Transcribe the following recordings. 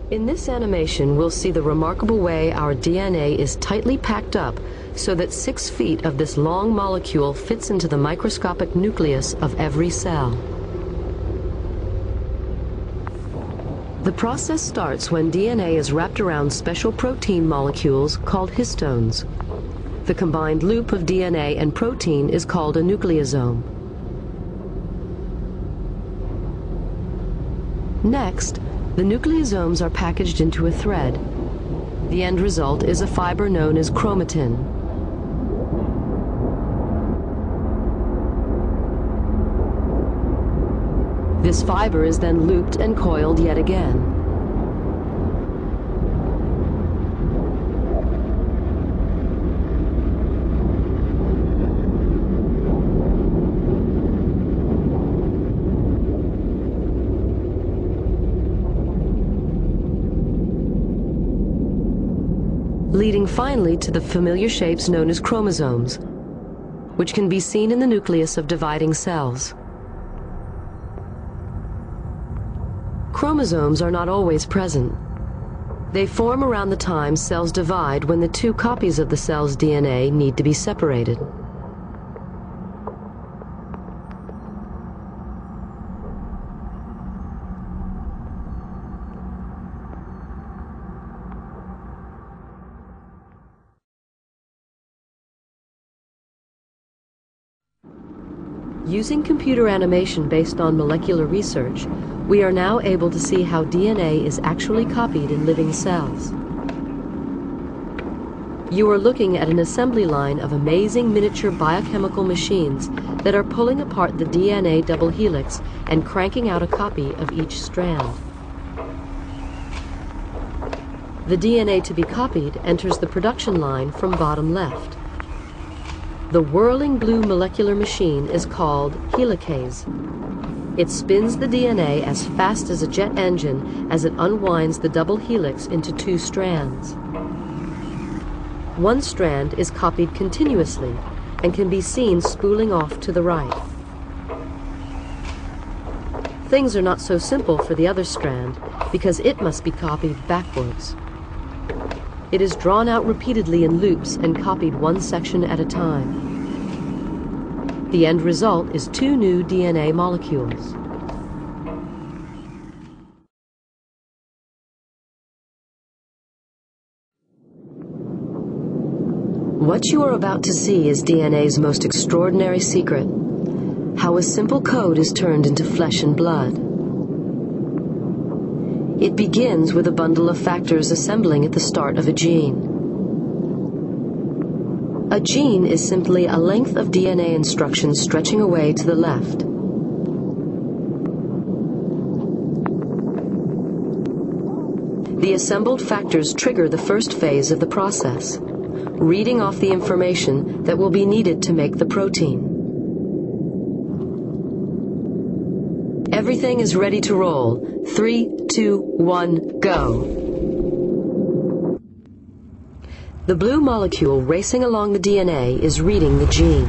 In this animation, we'll see the remarkable way our DNA is tightly packed up so that 6 feet of this long molecule fits into the microscopic nucleus of every cell. The process starts when DNA is wrapped around special protein molecules called histones. The combined loop of DNA and protein is called a nucleosome. Next, the nucleosomes are packaged into a thread. The end result is a fiber known as chromatin. This fiber is then looped and coiled yet again. Leading finally to the familiar shapes known as chromosomes, which can be seen in the nucleus of dividing cells. Chromosomes are not always present. They form around the time cells divide when the 2 copies of the cell's DNA need to be separated. Using computer animation based on molecular research, we are now able to see how DNA is actually copied in living cells. You are looking at an assembly line of amazing miniature biochemical machines that are pulling apart the DNA double helix and cranking out a copy of each strand. The DNA to be copied enters the production line from bottom left. The whirling blue molecular machine is called helicase. It spins the DNA as fast as a jet engine as it unwinds the double helix into 2 strands. One strand is copied continuously and can be seen spooling off to the right. Things are not so simple for the other strand because it must be copied backwards. It is drawn out repeatedly in loops and copied one section at a time. The end result is 2 new DNA molecules. What you are about to see is DNA's most extraordinary secret: how a simple code is turned into flesh and blood. It begins with a bundle of factors assembling at the start of a gene. A gene is simply a length of DNA instructions stretching away to the left. The assembled factors trigger the first phase of the process, reading off the information that will be needed to make the protein. Everything is ready to roll. 3, 2, 1, go. The blue molecule racing along the DNA is reading the gene.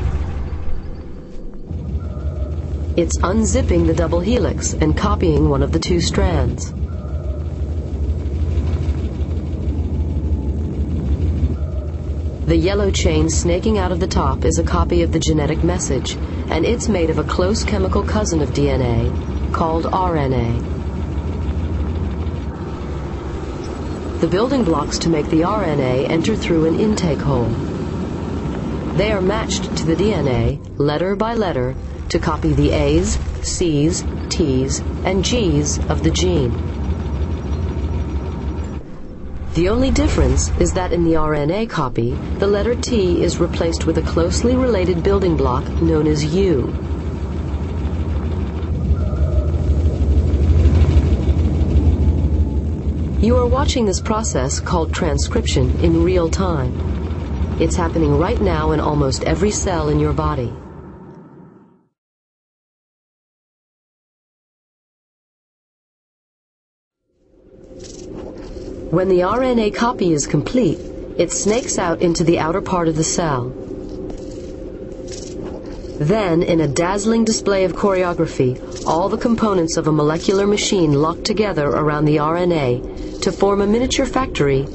It's unzipping the double helix and copying one of the 2 strands. The yellow chain snaking out of the top is a copy of the genetic message, and it's made of a close chemical cousin of DNA called RNA. The building blocks to make the RNA enter through an intake hole. They are matched to the DNA, letter by letter, to copy the A's, C's, T's, and G's of the gene. The only difference is that in the RNA copy, the letter T is replaced with a closely related building block known as U. You are watching this process called transcription in real time. It's happening right now in almost every cell in your body. When the RNA copy is complete, it snakes out into the outer part of the cell. Then, in a dazzling display of choreography, all the components of a molecular machine lock together around the RNA, to form a miniature factory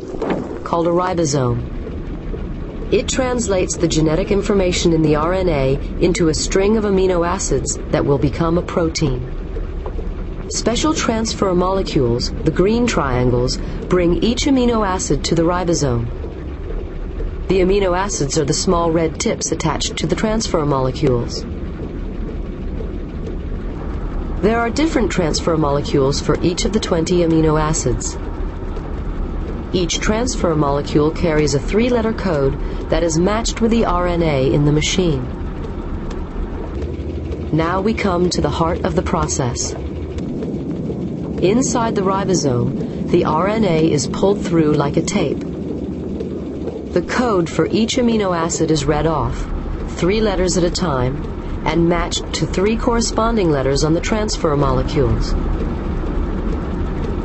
called a ribosome. It translates the genetic information in the RNA into a string of amino acids that will become a protein. Special transfer molecules, the green triangles, bring each amino acid to the ribosome. The amino acids are the small red tips attached to the transfer molecules. There are different transfer molecules for each of the 20 amino acids. Each transfer molecule carries a 3-letter code that is matched with the RNA in the machine. Now we come to the heart of the process. Inside the ribosome, the RNA is pulled through like a tape. The code for each amino acid is read off, 3 letters at a time, and matched to 3 corresponding letters on the transfer molecules.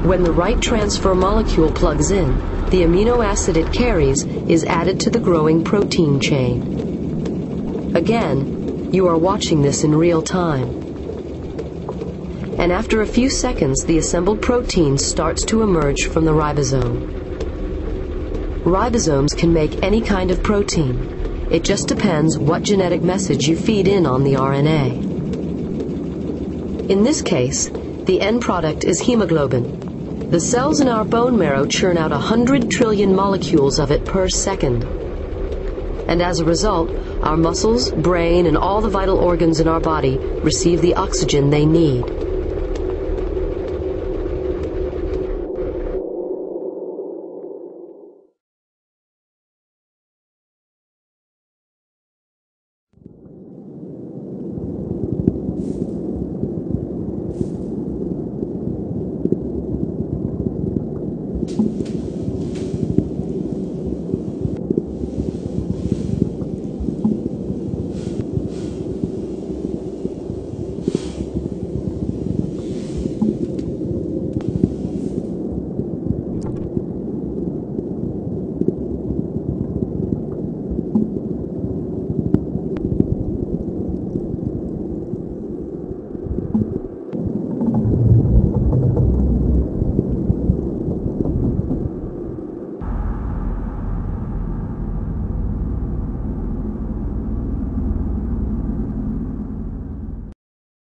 When the right transfer molecule plugs in, the amino acid it carries is added to the growing protein chain. Again, you are watching this in real time. And after a few seconds, the assembled protein starts to emerge from the ribosome. Ribosomes can make any kind of protein. It just depends what genetic message you feed in on the RNA. In this case, the end product is hemoglobin. The cells in our bone marrow churn out 100 trillion molecules of it per second. And as a result, our muscles, brain, and all the vital organs in our body receive the oxygen they need.